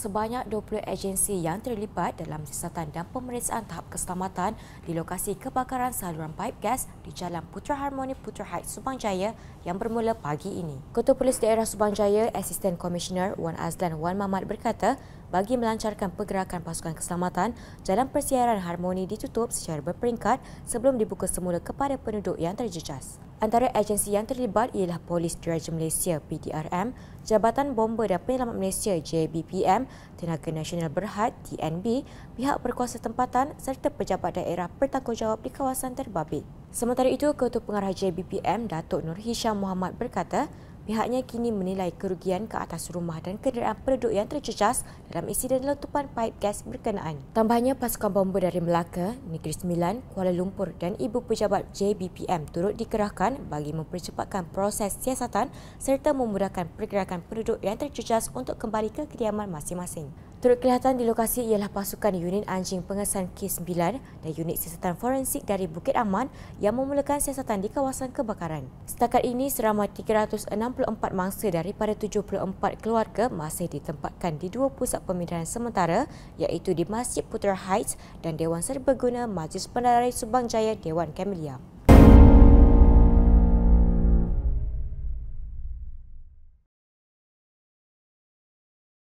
Sebanyak 20 agensi yang terlibat dalam siasatan dan pemeriksaan tahap keselamatan di lokasi kebakaran saluran paip gas di Jalan Putra Harmoni Putra Heights, Subang Jaya yang bermula pagi ini. Ketua Polis Daerah Subang Jaya, Asisten Komisioner Wan Azlan Wan Mamat berkata, bagi melancarkan pergerakan pasukan keselamatan, jalan persiaran Harmoni ditutup secara berperingkat sebelum dibuka semula kepada penduduk yang terjejas. Antara agensi yang terlibat ialah Polis Diraja Malaysia (PDRM), Jabatan Bomba dan Penyelamat Malaysia (JBPM), Tenaga Nasional Berhad (TNB), pihak berkuasa tempatan serta pejabat daerah bertanggungjawab di kawasan terbabit. Sementara itu, Ketua Pengarah JBPM Datuk Nur Hisham Muhammad berkata, pihaknya kini menilai kerugian ke atas rumah dan kenderaan penduduk yang terjejas dalam insiden letupan paip gas berkenaan. Tambahnya, pasukan bomba dari Melaka, Negeri Sembilan, Kuala Lumpur dan ibu pejabat JBPM turut dikerahkan bagi mempercepatkan proses siasatan serta memudahkan pergerakan penduduk yang terjejas untuk kembali ke kediaman masing-masing. Turut kelihatan di lokasi ialah pasukan unit anjing pengesan Kes 9 dan unit siasatan forensik dari Bukit Aman yang memulakan siasatan di kawasan kebakaran. Setakat ini, seramai 364 mangsa daripada 74 keluarga masih ditempatkan di dua pusat pemindahan sementara iaitu di Masjid Putra Heights dan Dewan Serbaguna Majlis Bandaraya Subang Jaya Dewan Camellia.